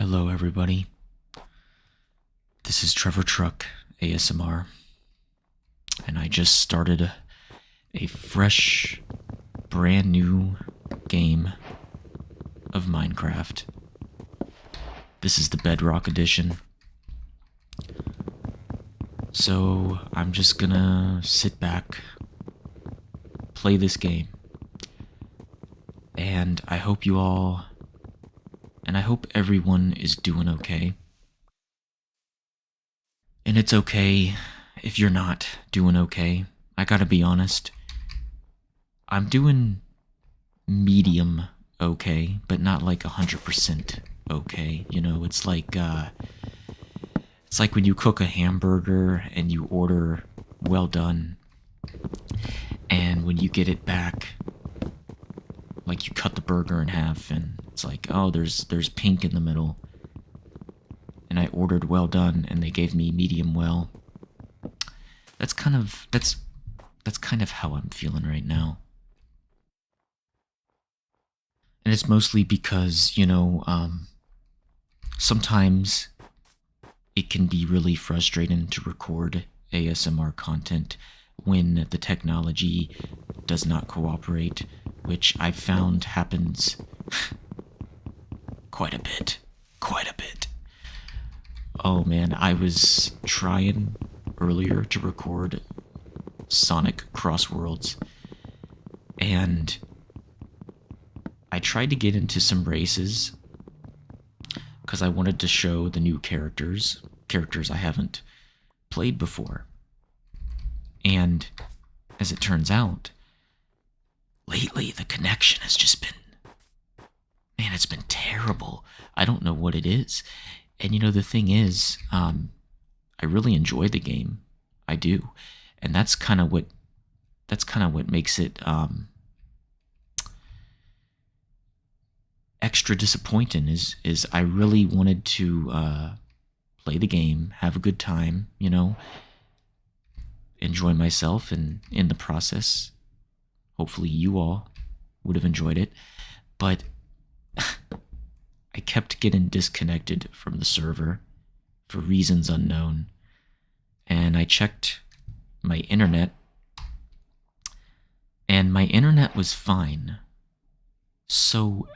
Hello, everybody. This is Trevor Truck ASMR, and I just started a fresh, brand new game of Minecraft. This is the Bedrock Edition. So I'm just gonna sit back, play this game, and I hope everyone is doing okay. And it's okay if you're not doing okay. I gotta be honest. I'm doing medium okay, but not like 100% okay. You know, it's like when you cook a hamburger and you order well done, and when you get it back, like you cut the burger in half and it's like, oh, there's pink in the middle. And I ordered well done and they gave me medium well. That's kind of how I'm feeling right now. And it's mostly because, sometimes it can be really frustrating to record ASMR content when the technology does not cooperate, which I've found happens quite a bit. Oh man, I was trying earlier to record Sonic Crossworlds, and I tried to get into some races because I wanted to show the new characters I haven't played before. And as it turns out, lately the connection has just been, man, it's been terrible. I don't know what it is. And the thing is, I really enjoy the game. I do. And that's kind of what makes it extra disappointing is I really wanted to play the game, have a good time, enjoy myself, and in the process, hopefully you all would have enjoyed it. But I kept getting disconnected from the server for reasons unknown. And I checked my internet, and my internet was fine. So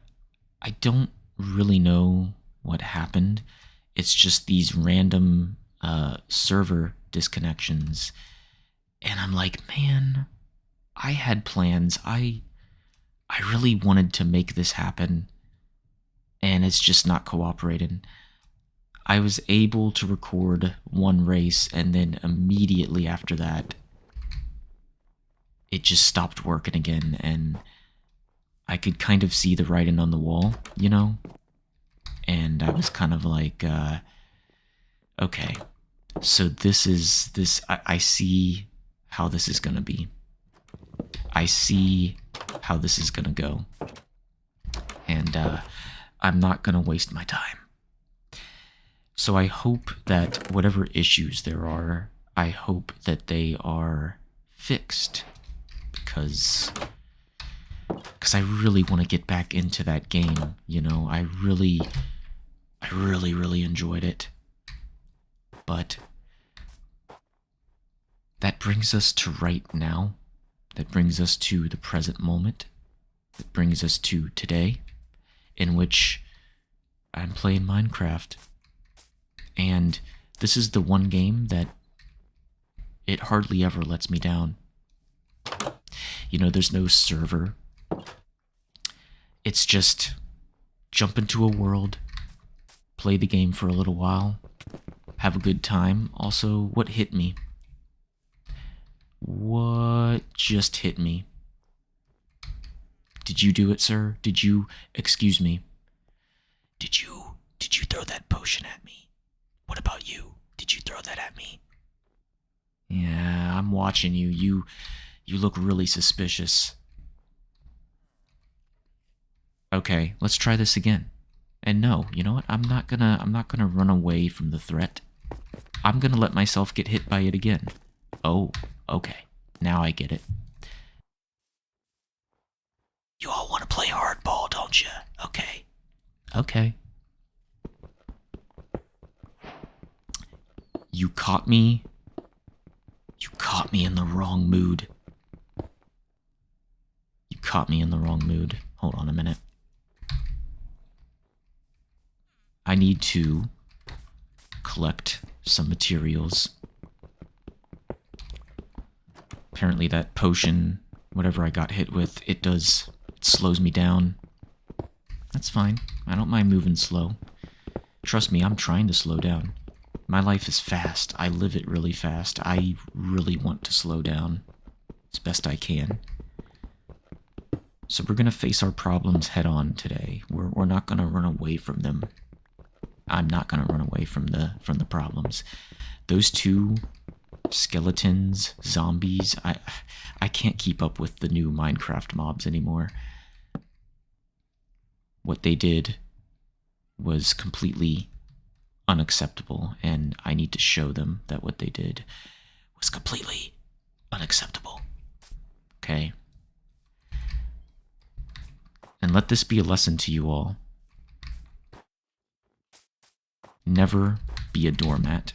I don't really know what happened. It's just these random server disconnections. And I'm like, man, I had plans. I really wanted to make this happen, and it's just not cooperating. I was able to record one race, and then immediately after that, it just stopped working again, and I could kind of see the writing on the wall, And I was kind of like, okay, so I see how this is gonna be. I see how this is gonna go. And I'm not gonna waste my time. So I hope that whatever issues there are, I hope that they are fixed, because I really want to get back into that game. I really enjoyed it. But that brings us to right now. That brings us to the present moment. That brings us to today, in which I'm playing Minecraft. And this is the one game that it hardly ever lets me down. There's no server. It's just jump into a world, play the game for a little while, have a good time. Also, what hit me? What just hit me? Did you do it, sir? Excuse me. Did you throw that potion at me? What about you? Did you throw that at me? Yeah, I'm watching you. You look really suspicious. Okay, let's try this again. And no, you know what? I'm not gonna run away from the threat. I'm gonna let myself get hit by it again. Oh, okay. Now I get it. You all want to play hardball, don't you? Okay. Okay. You caught me. You caught me in the wrong mood. You caught me in the wrong mood. Hold on a minute. I need to collect some materials. Apparently that potion, whatever I got hit with, it slows me down. That's fine. I don't mind moving slow. Trust me, I'm trying to slow down. My life is fast. I live it really fast. I really want to slow down as best I can. So we're going to face our problems head on today. We're not going to run away from them. I'm not going to run away from the problems. Those two skeletons, zombies, I can't keep up with the new Minecraft mobs anymore. What they did was completely unacceptable, and I need to show them that what they did was completely unacceptable. Okay? And let this be a lesson to you all. Never be a doormat.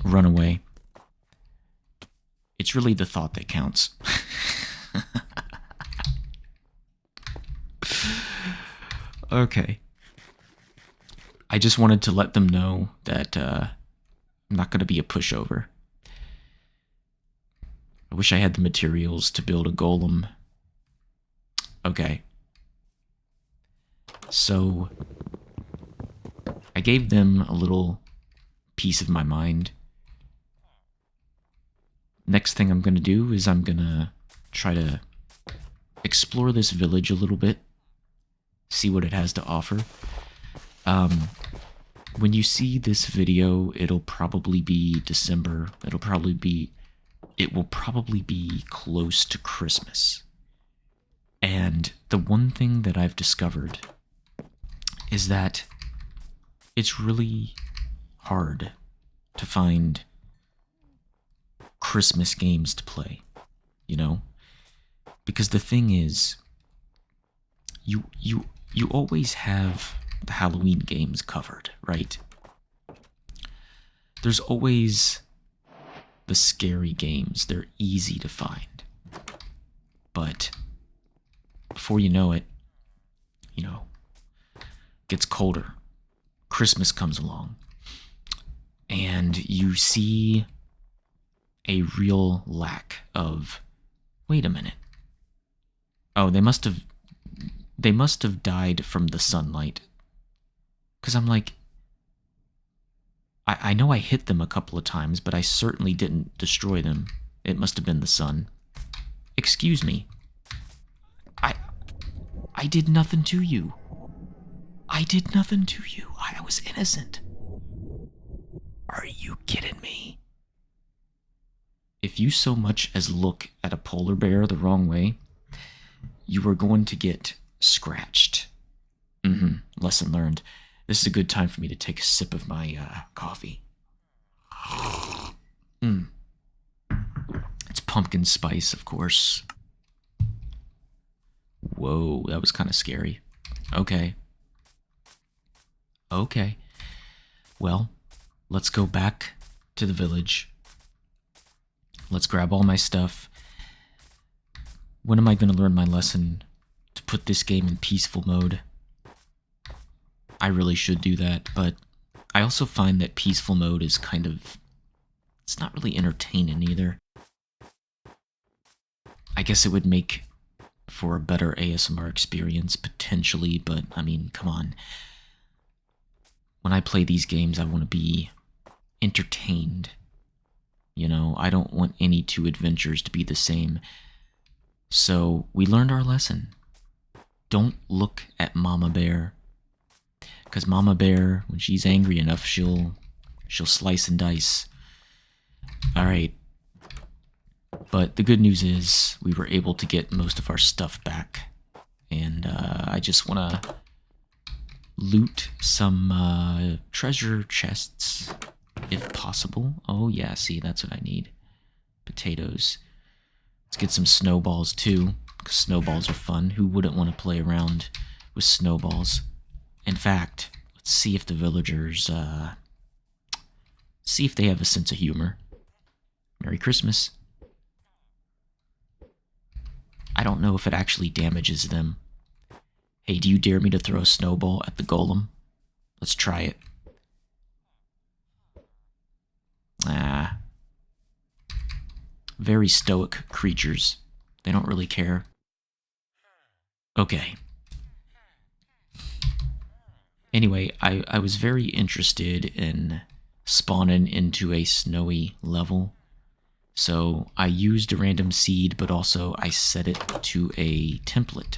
Run away. It's really the thought that counts. Okay. I just wanted to let them know that I'm not going to be a pushover. I wish I had the materials to build a golem. Okay. So, I gave them a little piece of my mind. Next thing I'm going to do is I'm going to try to explore this village a little bit. See what it has to offer. When you see this video, it'll probably be December. It will probably be close to Christmas. And the one thing that I've discovered is that it's really hard to find Christmas games to play, you know? Because the thing is, you always have the Halloween games covered, right? There's always the scary games. They're easy to find. But before you know it, gets colder. Christmas comes along. And you see a real lack of, wait a minute. Oh, they must have died from the sunlight. Because I'm like, I know I hit them a couple of times, but I certainly didn't destroy them. It must have been the sun. Excuse me. I did nothing to you. I did nothing to you. I was innocent. Are you kidding me? If you so much as look at a polar bear the wrong way, you are going to get scratched. Lesson learned. This is a good time for me to take a sip of my coffee. It's pumpkin spice, of course. Whoa, that was kind of scary. Okay. Well, let's go back to the village. Let's grab all my stuff. When am I going to learn my lesson to put this game in peaceful mode? I really should do that, but I also find that peaceful mode is it's not really entertaining either. I guess it would make for a better ASMR experience, potentially, but I mean, come on. When I play these games, I want to be entertained. I don't want any two adventures to be the same. So, we learned our lesson. Don't look at Mama Bear. Because Mama Bear, when she's angry enough, she'll slice and dice. Alright. But the good news is, we were able to get most of our stuff back. And I just want to loot some treasure chests, if possible. Oh yeah, see, that's what I need. Potatoes. Let's get some snowballs too, because snowballs are fun. Who wouldn't want to play around with snowballs. In fact, let's see if the villagers, see if they have a sense of humor. Merry Christmas. I don't know if it actually damages them. Hey, do you dare me to throw a snowball at the golem? Let's try it. Ah. Very stoic creatures. They don't really care. Okay. Anyway, I was very interested in spawning into a snowy level. So I used a random seed, but also I set it to a template.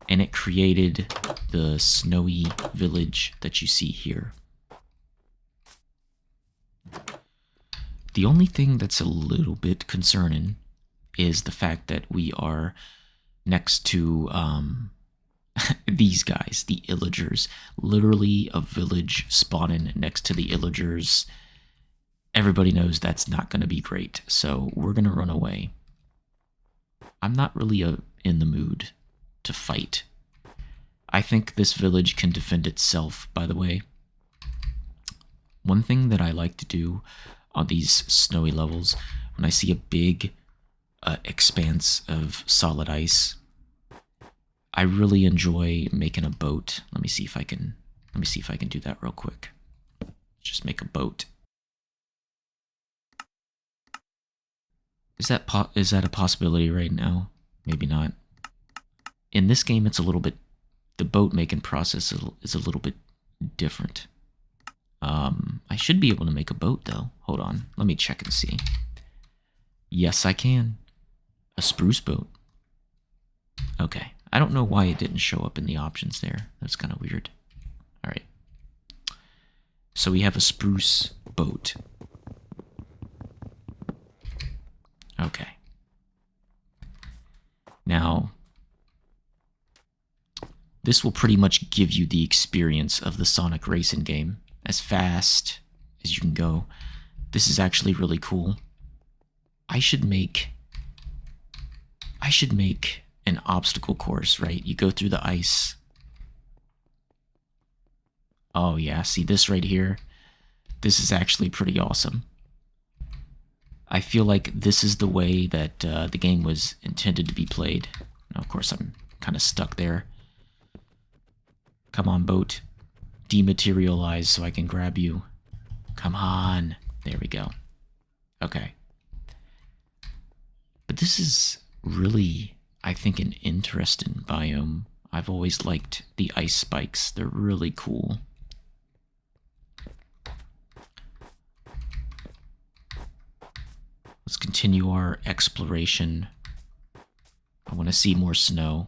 And it created the snowy village that you see here. The only thing that's a little bit concerning is the fact that we are next to these guys, the illagers. Literally a village spawning next to the illagers. Everybody knows that's not going to be great, so we're going to run away. I'm not really in the mood to fight. I think this village can defend itself, by the way. One thing that I like to do on these snowy levels, when I see a big expanse of solid ice, I really enjoy making a boat. Let me see if I can do that real quick. Just make a boat. Is that a possibility right now? Maybe not. In this game, it's a little bit. The boat making process is a little bit different. I should be able to make a boat though. Hold on, let me check and see. Yes, I can. A spruce boat. Okay, I don't know why it didn't show up in the options there. That's kind of weird. All right. So we have a spruce boat. Okay. Now, this will pretty much give you the experience of the Sonic racing game. As fast as you can go. This is actually really cool. I should make an obstacle course, right? You go through the ice. Oh yeah, see this right here? This is actually pretty awesome. I feel like this is the way that the game was intended to be played. Now, of course, I'm kind of stuck there. Come on, boat. Dematerialize so I can grab you. Come on. There we go. Okay. But this is really, I think, an interesting biome. I've always liked the ice spikes. They're really cool. Let's continue our exploration. I want to see more snow.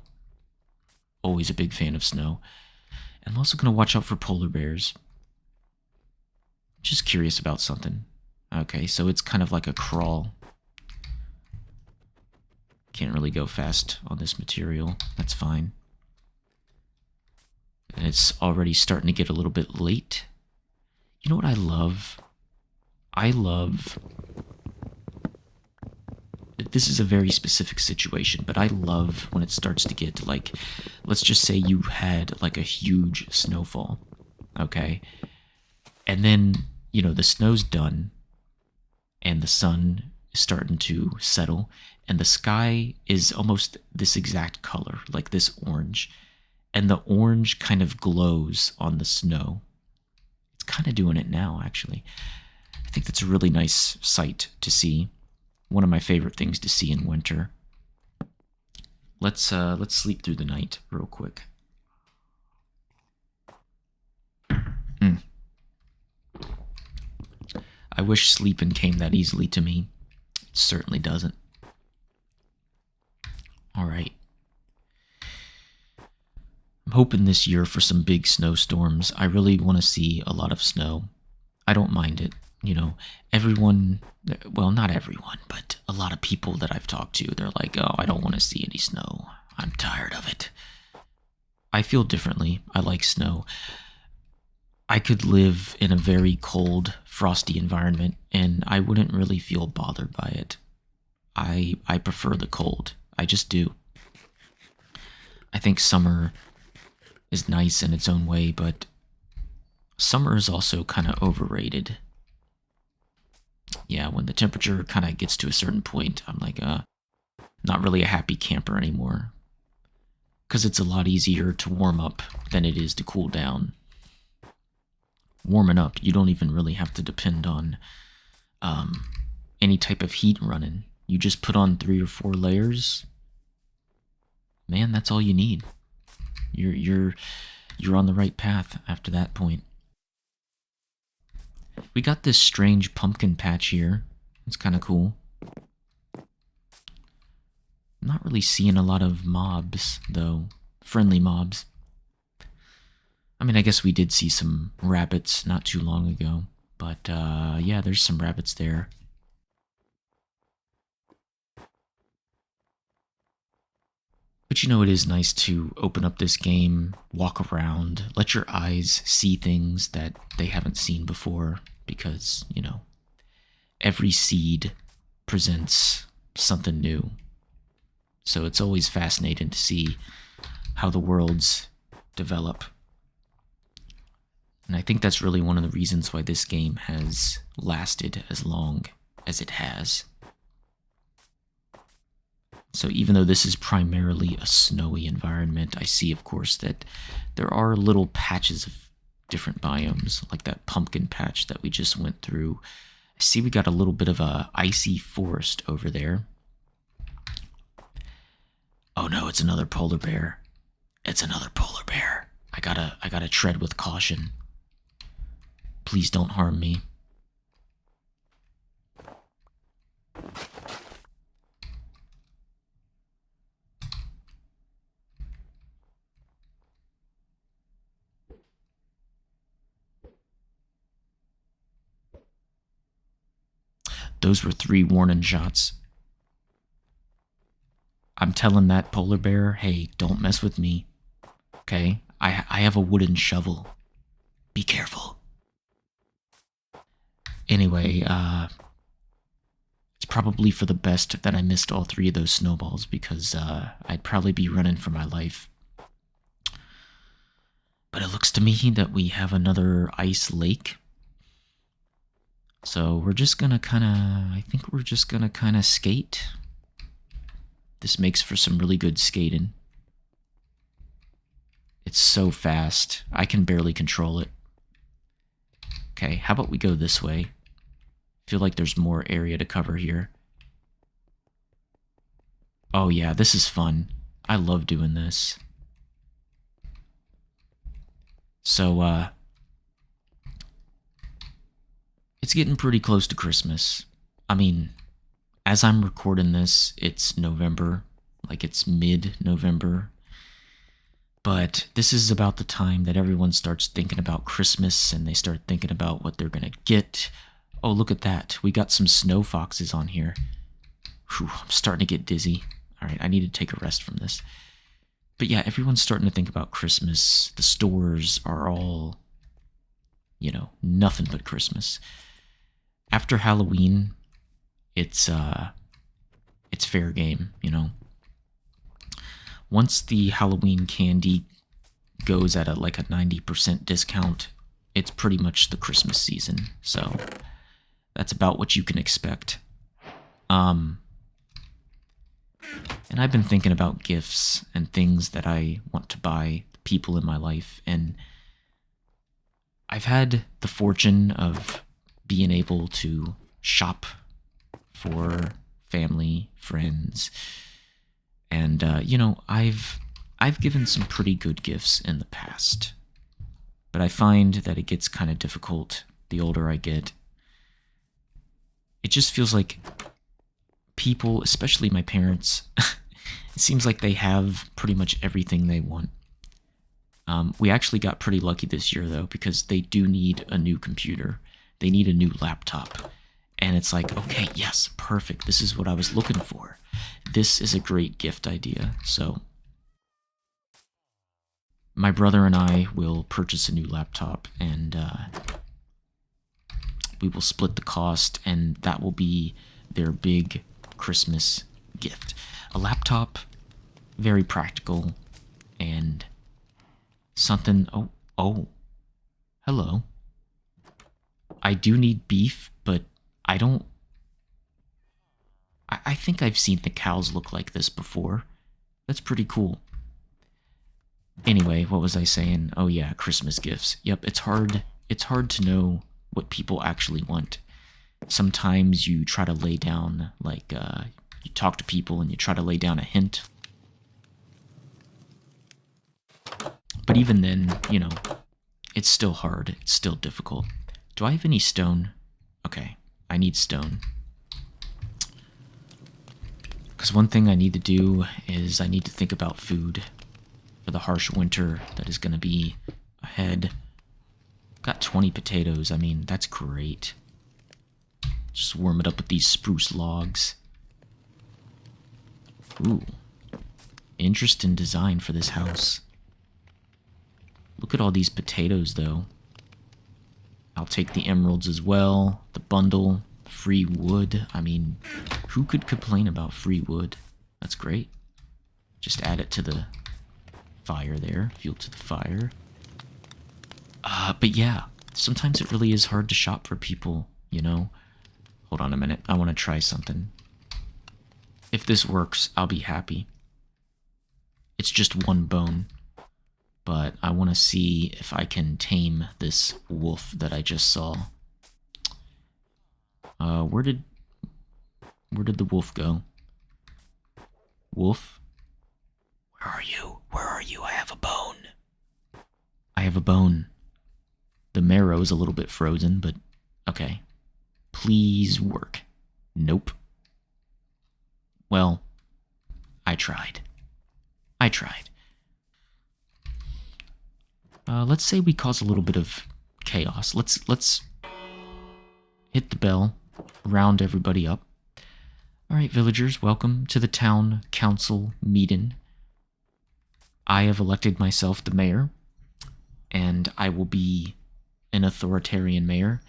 Always a big fan of snow. I'm also going to watch out for polar bears. Just curious about something. Okay, so it's kind of like a crawl. Can't really go fast on this material. That's fine. And it's already starting to get a little bit late. You know what I love? I love... This is a very specific situation, but I love when it starts to get like, let's just say you had like a huge snowfall, okay? And then, you know, the snow's done and the sun is starting to settle and the sky is almost this exact color, like this orange. And the orange kind of glows on the snow. It's kind of doing it now, actually. I think that's a really nice sight to see. One of my favorite things to see in winter. Let's sleep through the night real quick. I wish sleeping came that easily to me. It certainly doesn't. All right. I'm hoping this year for some big snowstorms. I really want to see a lot of snow. I don't mind it. You know, everyone, well, not everyone, but a lot of people that I've talked to, they're like, oh, I don't want to see any snow. I'm tired of it. I feel differently. I like snow. I could live in a very cold, frosty environment, and I wouldn't really feel bothered by it. I prefer the cold. I just do. I think summer is nice in its own way, but summer is also kind of overrated. Yeah, when the temperature kind of gets to a certain point, I'm like, not really a happy camper anymore. Because it's a lot easier to warm up than it is to cool down. Warming up, you don't even really have to depend on any type of heat running. You just put on 3 or 4 layers. Man, that's all you need. You're on the right path after that point. We got this strange pumpkin patch here. It's kind of cool. I'm not really seeing a lot of mobs, though. Friendly mobs. I mean, I guess we did see some rabbits not too long ago. But, yeah, there's some rabbits there. But you know, it is nice to open up this game, walk around, let your eyes see things that they haven't seen before. Because, you know, every seed presents something new. So it's always fascinating to see how the worlds develop. And I think that's really one of the reasons why this game has lasted as long as it has. So even though this is primarily a snowy environment, I see, of course, that there are little patches of different biomes, like that pumpkin patch that we just went through. I see we got a little bit of a icy forest over there. Oh no, it's another polar bear. It's another polar bear. I gotta tread with caution. Please don't harm me. Those were 3 warning shots. I'm telling that polar bear, hey, don't mess with me. Okay? I have a wooden shovel. Be careful. Anyway, it's probably for the best that I missed all 3 of those snowballs because I'd probably be running for my life. But it looks to me that we have another ice lake. So we're just gonna I think we're just gonna skate. This makes for some really good skating. It's so fast. I can barely control it. Okay, how about we go this way? Feel like there's more area to cover here. Oh yeah, this is fun. I love doing this. So, it's getting pretty close to Christmas. I mean, as I'm recording this, it's November. Like, it's mid-November. But this is about the time that everyone starts thinking about Christmas and they start thinking about what they're gonna get. Oh, look at that. We got some snow foxes on here. Whew, I'm starting to get dizzy. Alright, I need to take a rest from this. But yeah, everyone's starting to think about Christmas. The stores are all, you know, nothing but Christmas. After Halloween, it's fair game, you know. Once the Halloween candy goes at like a 90% discount, it's pretty much the Christmas season. So that's about what you can expect. And I've been thinking about gifts and things that I want to buy people in my life, and I've had the fortune of being able to shop for family, friends, and you know, I've given some pretty good gifts in the past, but I find that it gets kind of difficult the older I get. It just feels like people, especially my parents, it seems like they have pretty much everything they want. We actually got pretty lucky this year, though, because they do need a new computer. They need a new laptop. And it's like, okay, yes, perfect. This is what I was looking for. This is a great gift idea. So my brother and I will purchase a new laptop, and we will split the cost, and that will be their big Christmas gift. A laptop, very practical, and something. Oh, hello. I do need beef, but I don't. I think I've seen the cows look like this before. That's pretty cool. Anyway, what was I saying? Oh yeah, Christmas gifts. Yep, it's hard. It's hard to know what people actually want. Sometimes you try to lay down, like, you talk to people and you try to lay down a hint. But even then, you know, it's still hard. It's still difficult. Do I have any stone? Okay, I need stone. Because one thing I need to do is I need to think about food for the harsh winter that is going to be ahead. Got 20 potatoes. I mean, that's great. Just warm it up with these spruce logs. Ooh. Interesting design for this house. Look at all these potatoes, though. I'll take the emeralds as well. The bundle. Free wood. I mean, who could complain about free wood? That's great. Just add it to the fire there. Fuel to the fire. But yeah, sometimes it really is hard to shop for people, you know? Hold on a minute. I want to try something. If this works, I'll be happy. It's just one bone. But I want to see if I can tame this wolf that I just saw. Where did the wolf go? Wolf? Where are you? Where are you? I have a bone. I have a bone. The marrow is a little bit frozen, but okay. Please work. Nope. Well, I tried. I tried. Let's say we cause a little bit of chaos. Let's hit the bell, round everybody up. All right, villagers, welcome to the town council meeting. I have elected myself the mayor, and I will be an authoritarian mayor.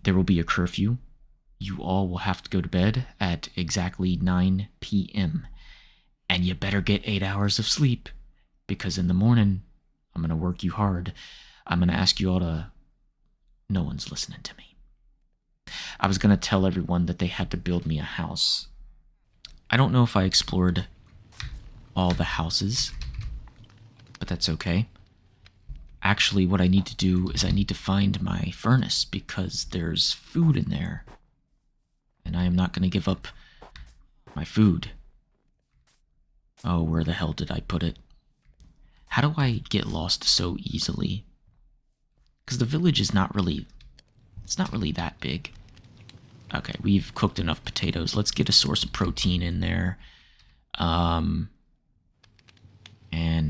There will be a curfew. You all will have to go to bed at exactly 9 p.m. And you better get 8 hours of sleep, because in the morning, I'm going to work you hard. I'm going to ask you all to... No one's listening to me. I was going to tell everyone that they had to build me a house. I don't know if I explored all the houses, but that's okay. Actually, what I need to do is I need to find my furnace because there's food in there. And I am not going to give up my food. Oh, where the hell did I put it? How do I get lost so easily? Because the village is not really... It's not really that big. Okay, we've cooked enough potatoes. Let's get a source of protein in there. And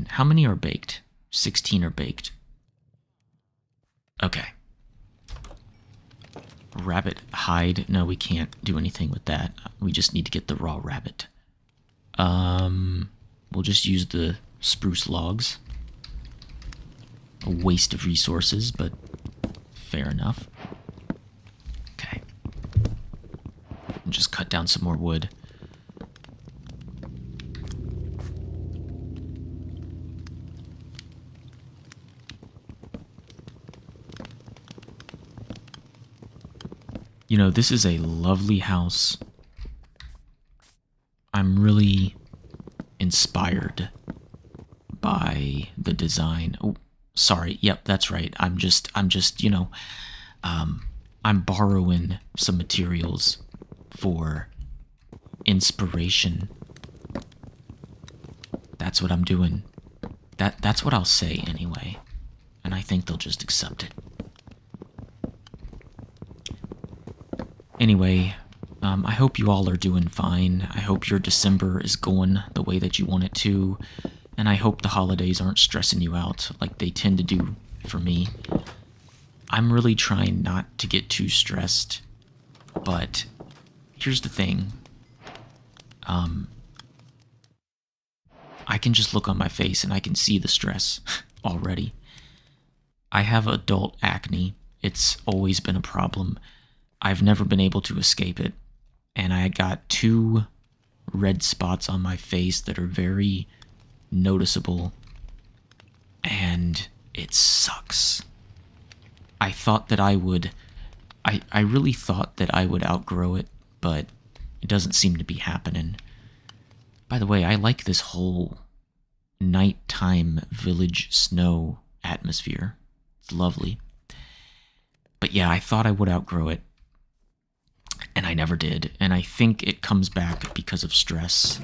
how many are baked? 16 are baked. Okay. Rabbit hide. No, we can't do anything with that. We just need to get the raw rabbit. We'll just use the spruce logs. A waste of resources, but fair enough. Okay. And just cut down some more wood. You know, this is a lovely house. I'm really inspired by the design. Oh, sorry. Yep, that's right. I'm just, you know, I'm borrowing some materials for inspiration. That's what I'm doing. That's what I'll say anyway. And I think they'll just accept it. Anyway, I hope you all are doing fine. I hope your December is going the way that you want it to. And I hope the holidays aren't stressing you out like they tend to do for me. I'm really trying not to get too stressed. But here's the thing. I can just look on my face and I can see the stress already. I have adult acne. It's always been a problem. I've never been able to escape it. And I got 2 red spots on my face that are very noticeable. and it sucks. I thought that I would, I really thought that I would outgrow it, but it doesn't seem to be happening. By the way, I like this whole nighttime village snow atmosphere. It's lovely. But yeah, I thought I would outgrow it, and I never did. And I think it comes back because of stress,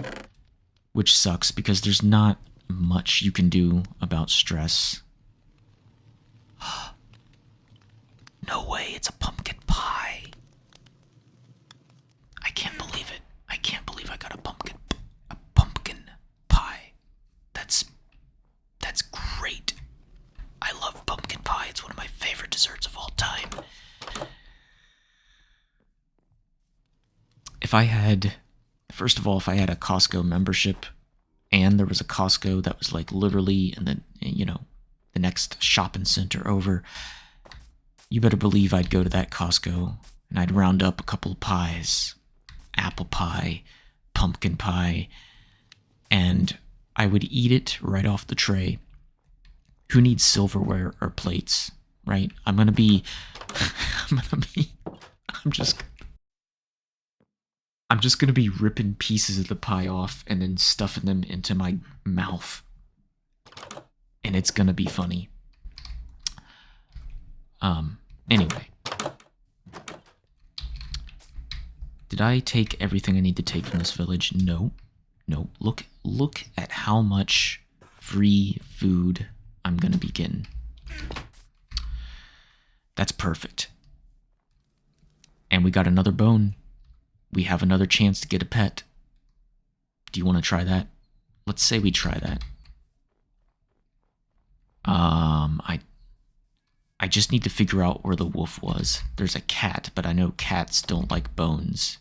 which sucks because there's not much you can do about stress. No way, it's a pumpkin pie. I can't believe it. I can't believe I got a pumpkin pie. That's great. I love pumpkin pie. It's one of my favorite desserts of all time. If I had, first of all, if I had a Costco membership and there was a Costco that was like literally in the next shopping center over, you better believe I'd go to that Costco and I'd round up a couple of pies, apple pie, pumpkin pie, and I would eat it right off the tray. Who needs silverware or plates, right? I'm just gonna be ripping pieces of the pie off and then stuffing them into my mouth. And it's gonna be funny. Anyway. Did I take everything I need to take from this village? No. Look at how much free food I'm gonna be getting. That's perfect. And we got another bone. We have another chance to get a pet. Do you want to try that? Let's say we try that. I just need to figure out where the wolf was. There's a cat, but I know cats don't like bones.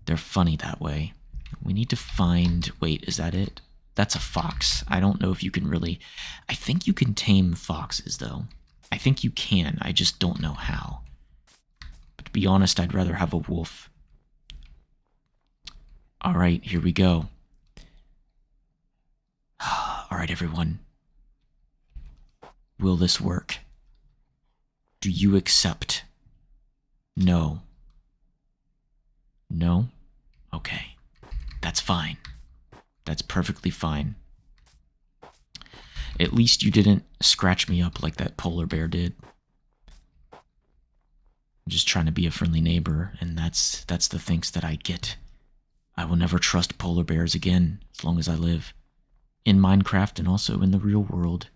They're funny that way. We need to find... Wait, is that it? That's a fox. I don't know if you can really... I think you can tame foxes, though. I think you can. I just don't know how. But to be honest, I'd rather have a wolf. Alright, here we go. Alright, everyone. Will this work? Do you accept? No. No? Okay. That's fine. That's perfectly fine. At least you didn't scratch me up like that polar bear did. I'm just trying to be a friendly neighbor, and that's the thanks that I get. I will never trust polar bears again as long as I live. In Minecraft and also in the real world.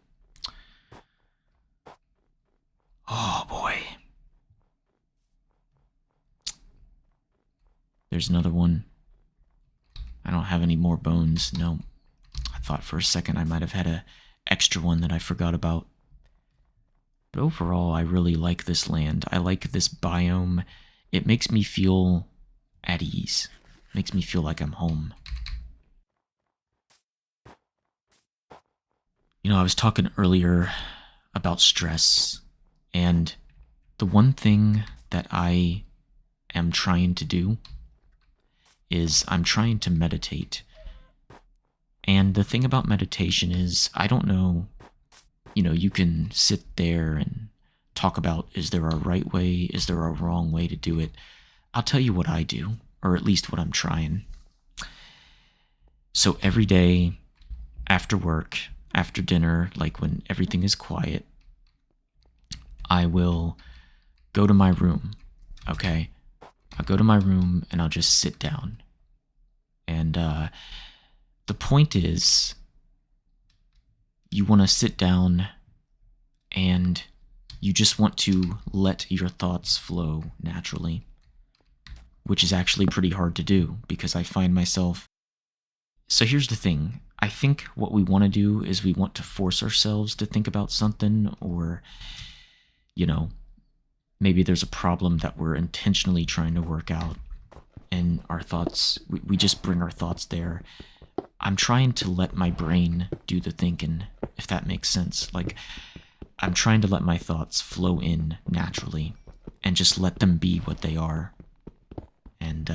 Oh boy. There's another one. I don't have any more bones. No. I thought for a second I might have had a extra one that I forgot about. But overall, I really like this land. I like this biome. It makes me feel at ease. Makes me feel like I'm home. You know, I was talking earlier about stress, and the one thing that I am trying to do is I'm trying to meditate. And the thing about meditation is, I don't know, you can sit there and talk about, is there a right way? Is there a wrong way to do it? I'll tell you what I do, or at least what I'm trying. So every day, after work, after dinner, like when everything is quiet, I will go to my room, okay? I'll go to my room and I'll just sit down. And the point is, you want to sit down and you just want to let your thoughts flow naturally, which is actually pretty hard to do because I find myself... So here's the thing. I think what we want to do is we want to force ourselves to think about something, or, maybe there's a problem that we're intentionally trying to work out, and our thoughts, we just bring our thoughts there. I'm trying to let my brain do the thinking, if that makes sense. Like, I'm trying to let my thoughts flow in naturally and just let them be what they are. And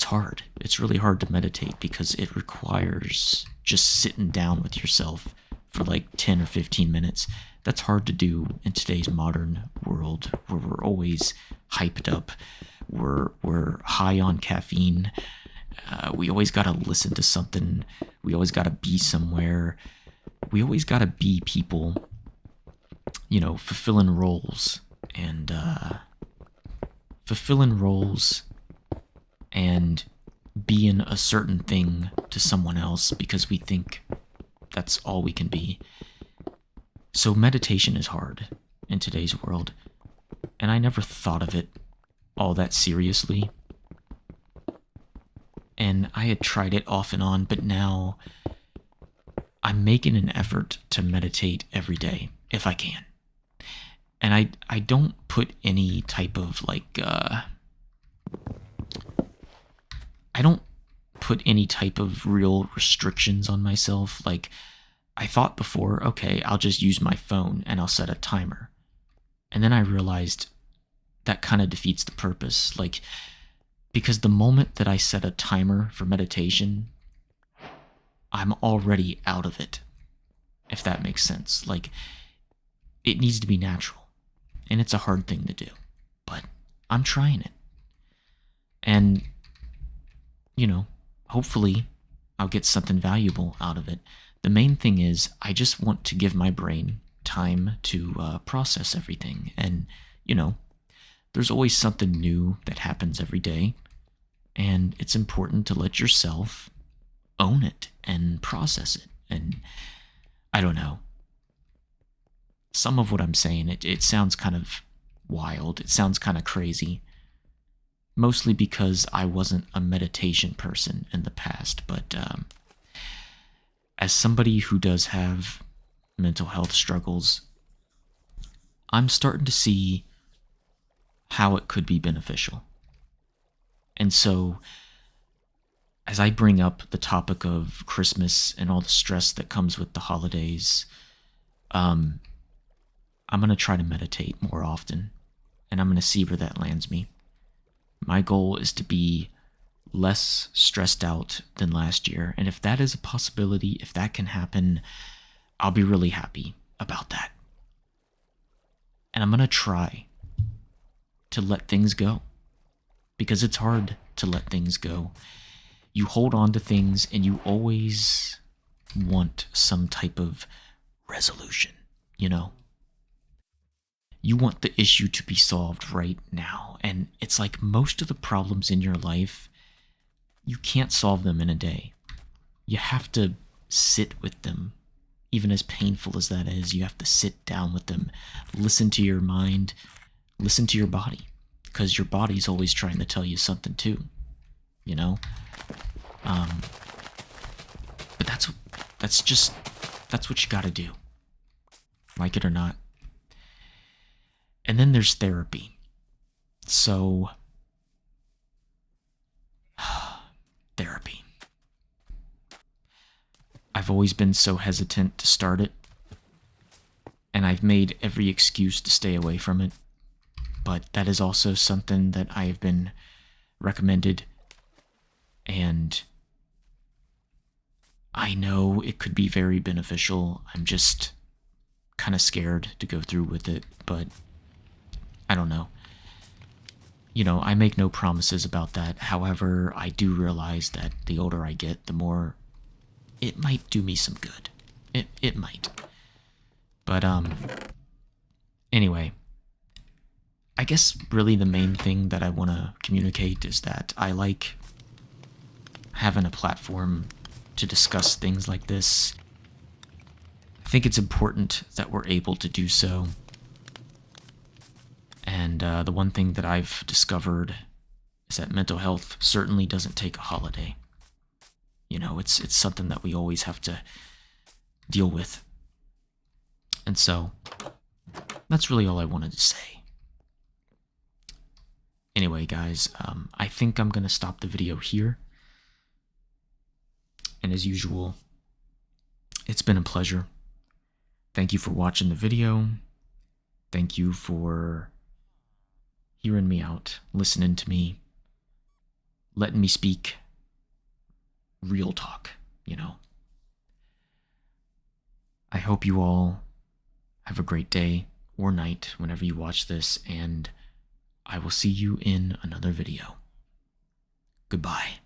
it's hard. It's really hard to meditate because it requires just sitting down with yourself for like 10 or 15 minutes. That's hard to do in today's modern world where we're always hyped up. We're high on caffeine. We always got to listen to something. We always got to be somewhere. We always got to be people, fulfilling roles and being a certain thing to someone else because we think that's all we can be. So meditation is hard in today's world, and I never thought of it all that seriously. And I had tried it off and on, but now I'm making an effort to meditate every day if I can. And I don't put any type of I don't put any type of real restrictions on myself. Like, I thought before, okay, I'll just use my phone and I'll set a timer. And then I realized that kind of defeats the purpose. Like, because the moment that I set a timer for meditation, I'm already out of it, if that makes sense. Like, it needs to be natural. And it's a hard thing to do. But I'm trying it. And, hopefully I'll get something valuable out of it. The main thing is I just want to give my brain time to process everything. And, there's always something new that happens every day. And it's important to let yourself own it and process it. And I don't know. Some of what I'm saying, it sounds kind of wild. It sounds kind of crazy. Mostly because I wasn't a meditation person in the past. But as somebody who does have mental health struggles, I'm starting to see how it could be beneficial. And so, as I bring up the topic of Christmas and all the stress that comes with the holidays, I'm going to try to meditate more often, and I'm going to see where that lands me. My goal is to be less stressed out than last year, and if that is a possibility, if that can happen, I'll be really happy about that. And I'm going to try to let things go, because it's hard to let things go. You hold on to things and you always want some type of resolution, You want the issue to be solved right now. And it's like most of the problems in your life, you can't solve them in a day. You have to sit with them. Even as painful as that is, you have to sit down with them. Listen to your mind. Listen to your body. Because your body's always trying to tell you something too. But that's what you gotta do. Like it or not. And then there's therapy. So, therapy. I've always been so hesitant to start it, and I've made every excuse to stay away from it, but that is also something that I have been recommended, and I know it could be very beneficial. I'm just kind of scared to go through with it, but I don't know. I make no promises about that. However, I do realize that the older I get, the more it might do me some good. It might. But, anyway, I guess really the main thing that I want to communicate is that I like having a platform to discuss things like this. I think it's important that we're able to do so. And the one thing that I've discovered is that mental health certainly doesn't take a holiday. It's something that we always have to deal with. And so, that's really all I wanted to say. Anyway, guys, I think I'm going to stop the video here. And as usual, it's been a pleasure. Thank you for watching the video. Thank you for hearing me out, listening to me. letting me speak real talk, you know. I hope you all have a great day or night whenever you watch this, and I will see you in another video. Goodbye.